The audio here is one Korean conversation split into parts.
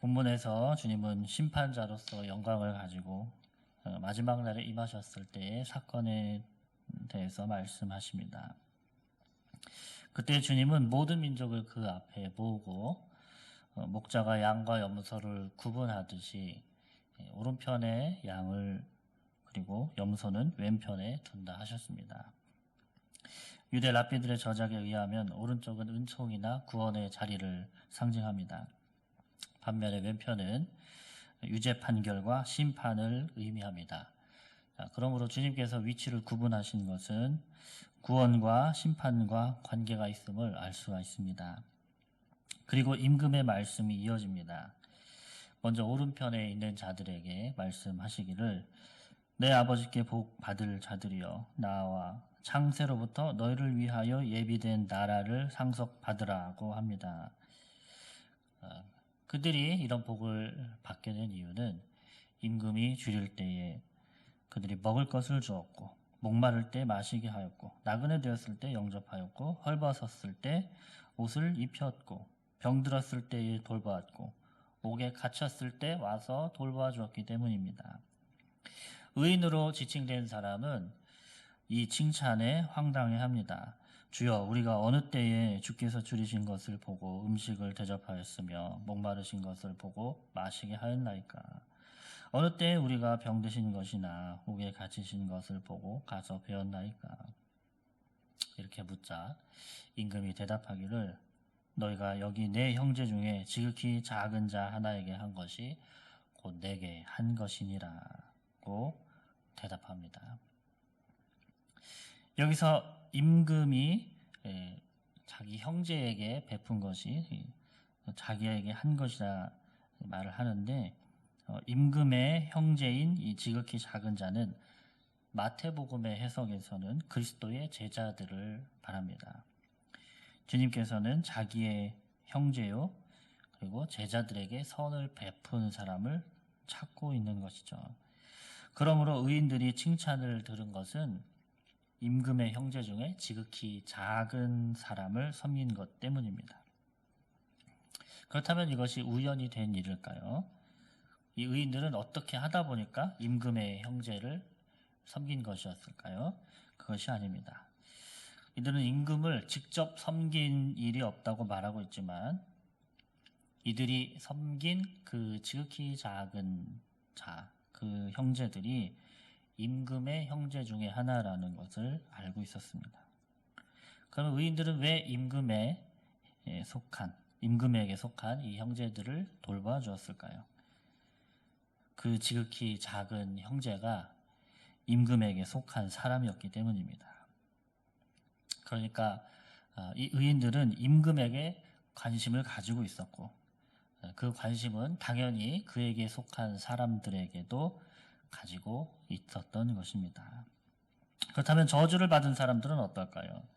본문에서 주님은 심판자로서 영광을 가지고 마지막 날에 임하셨을 때의 사건에 대해서 말씀하십니다. 그때 주님은 모든 민족을 그 앞에 모으고 목자가 양과 염소를 구분하듯이 오른편에 양을 그리고 염소는 왼편에 둔다 하셨습니다. 유대 랍비들의 저작에 의하면 오른쪽은 은총이나 구원의 자리를 상징합니다. 반면에 왼편은 유죄 판결과 심판을 의미합니다. 그러므로 주님께서 위치를 구분하신 것은 구원과 심판과 관계가 있음을 알 수가 있습니다. 그리고 임금의 말씀이 이어집니다. 먼저 오른편에 있는 자들에게 말씀하시기를 내 아버지께 복 받을 자들이여 나와 창세로부터 너희를 위하여 예비된 나라를 상속받으라고 합니다. 그들이 이런 복을 받게 된 이유는 임금이 줄일 때에 그들이 먹을 것을 주었고 목마를 때 마시게 하였고 나그네 되었을 때 영접하였고 헐벗었을 때 옷을 입혔고 병들었을 때에 돌보았고 옥에 갇혔을 때 와서 돌보아 주었기 때문입니다. 의인으로 지칭된 사람은 이 칭찬에 황당해합니다. 주여 우리가 어느 때에 주께서 줄이신 것을 보고 음식을 대접하였으며 목마르신 것을 보고 마시게 하였나이까. 어느 때에 우리가 병드신 것이나 옥에 갇히신 것을 보고 가서 배웠나이까. 이렇게 묻자 임금이 대답하기를 너희가 여기 내 형제 중에 지극히 작은 자 하나에게 한 것이 곧 내게 한 것이니라고 대답합니다. 여기서 임금이 자기 형제에게 베푼 것이 자기에게 한 것이라 말을 하는데 임금의 형제인 이 지극히 작은 자는 마태복음의 해석에서는 그리스도의 제자들을 말합니다. 주님께서는 자기의 형제요 그리고 제자들에게 선을 베푸는 사람을 찾고 있는 것이죠. 그러므로 의인들이 칭찬을 들은 것은 임금의 형제 중에 지극히 작은 사람을 섬긴 것 때문입니다. 그렇다면 이것이 우연이 된 일일까요? 이 의인들은 어떻게 하다 보니까 임금의 형제를 섬긴 것이었을까요? 그것이 아닙니다. 이들은 임금을 직접 섬긴 일이 없다고 말하고 있지만 이들이 섬긴 그 지극히 작은 자, 그 형제들이 임금의 형제 중에 하나라는 것을 알고 있었습니다. 그럼 의인들은 왜 임금에게 속한 이 형제들을 돌봐 주었을까요? 그 지극히 작은 형제가 임금에게 속한 사람이었기 때문입니다. 그러니까 이 의인들은 임금에게 관심을 가지고 있었고 그 관심은 당연히 그에게 속한 사람들에게도 가지고 있었던 것입니다. 그렇다면 저주를 받은 사람들은 어떨까요?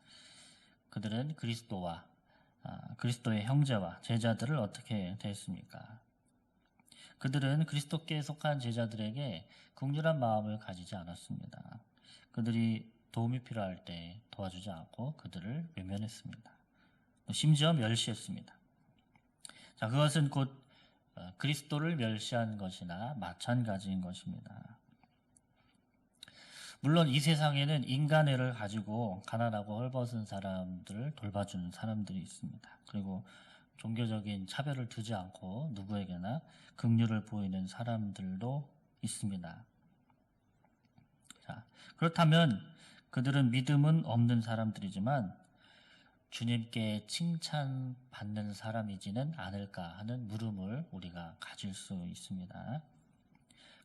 그들은 그리스도의 형제와 제자들을 어떻게 대했습니까? 그들은 그리스도께 속한 제자들에게 긍휼한 마음을 가지지 않았습니다. 그들이 도움이 필요할 때 도와주지 않고 그들을 외면했습니다. 심지어 멸시했습니다. 자, 그것은 곧 그리스도를 멸시한 것이나 마찬가지인 것입니다. 물론 이 세상에는 인간애를 가지고 가난하고 헐벗은 사람들을 돌봐주는 사람들이 있습니다. 그리고 종교적인 차별을 두지 않고 누구에게나 긍휼을 보이는 사람들도 있습니다. 자, 그렇다면 그들은 믿음은 없는 사람들이지만 주님께 칭찬받는 사람이지는 않을까 하는 물음을 우리가 가질 수 있습니다.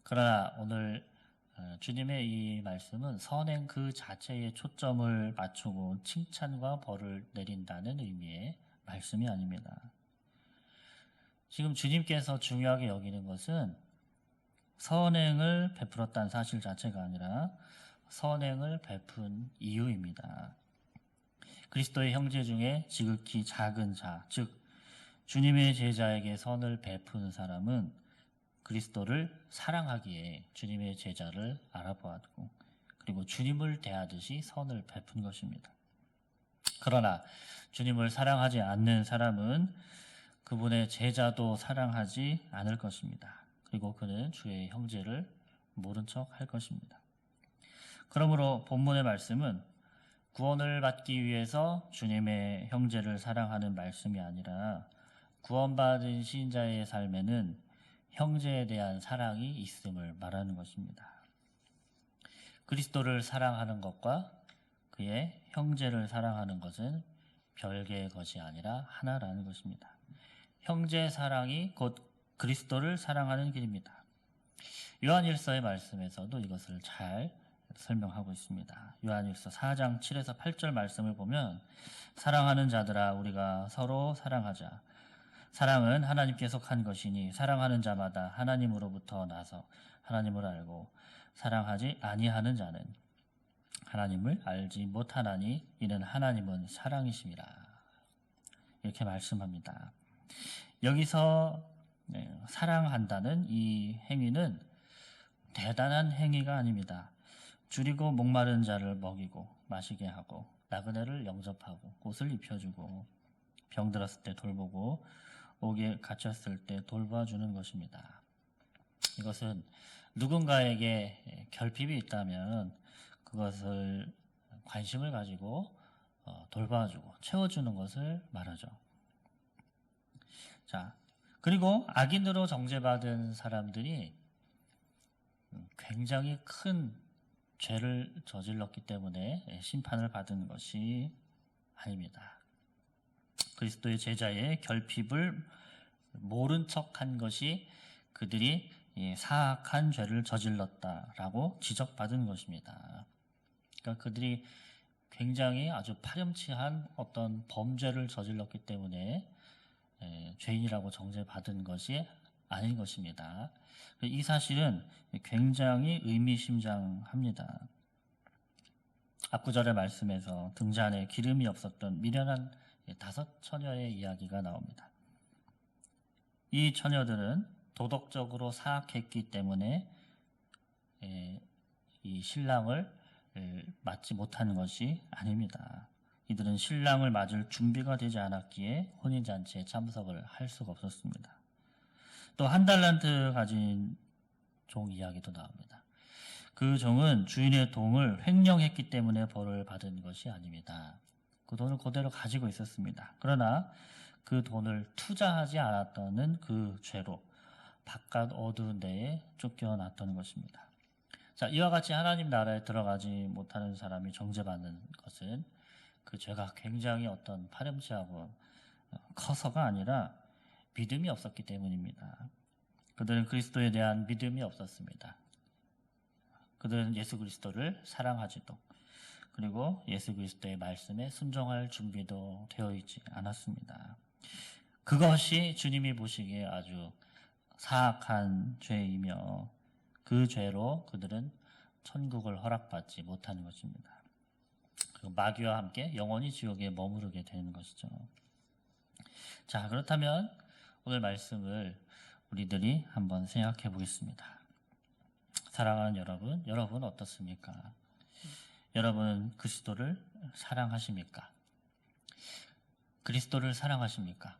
그러나 오늘 주님의 이 말씀은 선행 그 자체에 초점을 맞추고 칭찬과 벌을 내린다는 의미의 말씀이 아닙니다. 지금 주님께서 중요하게 여기는 것은 선행을 베풀었다는 사실 자체가 아니라 선행을 베푼 이유입니다. 그리스도의 형제 중에 지극히 작은 자, 즉 주님의 제자에게 선을 베푸는 사람은 그리스도를 사랑하기에 주님의 제자를 알아보았고 그리고 주님을 대하듯이 선을 베푼 것입니다. 그러나 주님을 사랑하지 않는 사람은 그분의 제자도 사랑하지 않을 것입니다. 그리고 그는 주의 형제를 모른 척 할 것입니다. 그러므로 본문의 말씀은 구원을 받기 위해서 주님의 형제를 사랑하는 말씀이 아니라 구원받은 신자의 삶에는 형제에 대한 사랑이 있음을 말하는 것입니다. 그리스도를 사랑하는 것과 그의 형제를 사랑하는 것은 별개의 것이 아니라 하나라는 것입니다. 형제 사랑이 곧 그리스도를 사랑하는 길입니다. 요한일서의 말씀에서도 이것을 잘 설명하고 있습니다. 요한일서 4장 7에서 8절 말씀을 보면 사랑하는 자들아 우리가 서로 사랑하자. 사랑은 하나님께서 한 것이니 사랑하는 자마다 하나님으로부터 나서 하나님을 알고 사랑하지 아니하는 자는 하나님을 알지 못하나니 이는 하나님은 사랑이심이라. 이렇게 말씀합니다. 여기서 사랑한다는 이 행위는 대단한 행위가 아닙니다. 줄이고 목마른 자를 먹이고 마시게 하고 나그네를 영접하고 옷을 입혀주고 병들었을 때 돌보고 옥에 갇혔을 때 돌봐주는 것입니다. 이것은 누군가에게 결핍이 있다면 그것을 관심을 가지고 돌봐주고 채워주는 것을 말하죠. 자, 그리고 악인으로 정죄받은 사람들이 굉장히 큰 죄를 저질렀기 때문에 심판을 받은 것이 아닙니다. 그리스도의 제자의 결핍을 모른 척한 것이 그들이 사악한 죄를 저질렀다라고 지적받은 것입니다. 그러니까 그들이 굉장히 아주 파렴치한 어떤 범죄를 저질렀기 때문에 죄인이라고 정죄받은 것이 아닌 것입니다. 이 사실은 굉장히 의미심장합니다. 앞구절의 말씀에서 등잔에 기름이 없었던 미련한 5 처녀의 이야기가 나옵니다. 이 처녀들은 도덕적으로 사악했기 때문에 이 신랑을 맞지 못하는 것이 아닙니다. 이들은 신랑을 맞을 준비가 되지 않았기에 혼인잔치에 참석을 할 수가 없었습니다. 또 1달란트 가진 종 이야기도 나옵니다. 그 종은 주인의 돈을 횡령했기 때문에 벌을 받은 것이 아닙니다. 그 돈을 그대로 가지고 있었습니다. 그러나 그 돈을 투자하지 않았다는 그 죄로 바깥 어두운 데에 쫓겨났던 것입니다. 자, 이와 같이 하나님 나라에 들어가지 못하는 사람이 정죄받는 것은 그 죄가 굉장히 어떤 파렴치하고 커서가 아니라 믿음이 없었기 때문입니다. 그들은 그리스도에 대한 믿음이 없었습니다. 그들은 예수 그리스도를 사랑하지도 그리고 예수 그리스도의 말씀에 순종할 준비도 되어 있지 않았습니다. 그것이 주님이 보시기에 아주 사악한 죄이며 그 죄로 그들은 천국을 허락받지 못하는 것입니다. 그리고 마귀와 함께 영원히 지옥에 머무르게 되는 것이죠. 자, 그렇다면 오늘 말씀을 우리들이 한번 생각해 보겠습니다. 사랑하는 여러분 어떻습니까? 여러분 그리스도를 사랑하십니까? 그리스도를 사랑하십니까?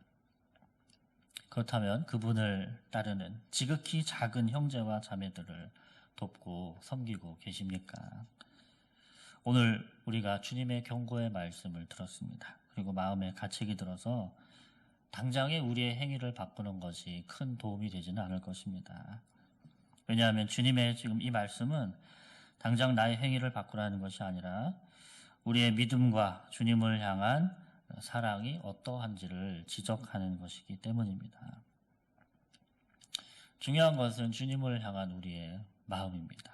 그렇다면 그분을 따르는 지극히 작은 형제와 자매들을 돕고 섬기고 계십니까? 오늘 우리가 주님의 경고의 말씀을 들었습니다. 그리고 마음에 가책이 들어서 당장에 우리의 행위를 바꾸는 것이 큰 도움이 되지는 않을 것입니다. 왜냐하면 주님의 지금 이 말씀은 당장 나의 행위를 바꾸라는 것이 아니라 우리의 믿음과 주님을 향한 사랑이 어떠한지를 지적하는 것이기 때문입니다. 중요한 것은 주님을 향한 우리의 마음입니다.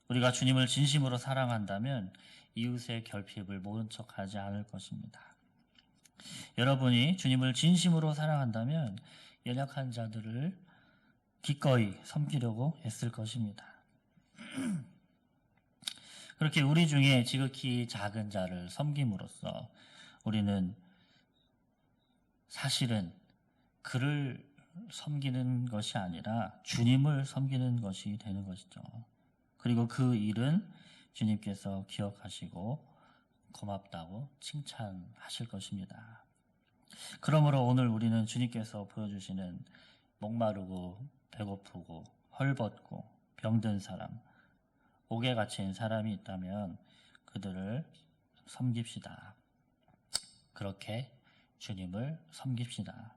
우리가 주님을 진심으로 사랑한다면 이웃의 결핍을 모른 척하지 않을 것입니다. 여러분이 주님을 진심으로 사랑한다면 연약한 자들을 기꺼이 섬기려고 애쓸 것입니다. 그렇게 우리 중에 지극히 작은 자를 섬김으로써 우리는 사실은 그를 섬기는 것이 아니라 주님을 섬기는 것이 되는 것이죠. 그리고 그 일은 주님께서 기억하시고 고맙다고 칭찬하실 것입니다. 그러므로 오늘 우리는 주님께서 보여주시는 목마르고 배고프고 헐벗고 병든 사람, 옥에 갇힌 사람이 있다면 그들을 섬깁시다. 그렇게 주님을 섬깁시다.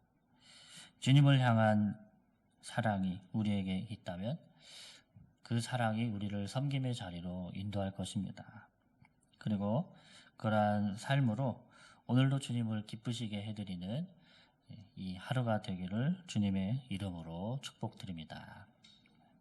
주님을 향한 사랑이 우리에게 있다면 그 사랑이 우리를 섬김의 자리로 인도할 것입니다. 그리고 그러한 삶으로 오늘도 주님을 기쁘시게 해드리는 이 하루가 되기를 주님의 이름으로 축복드립니다.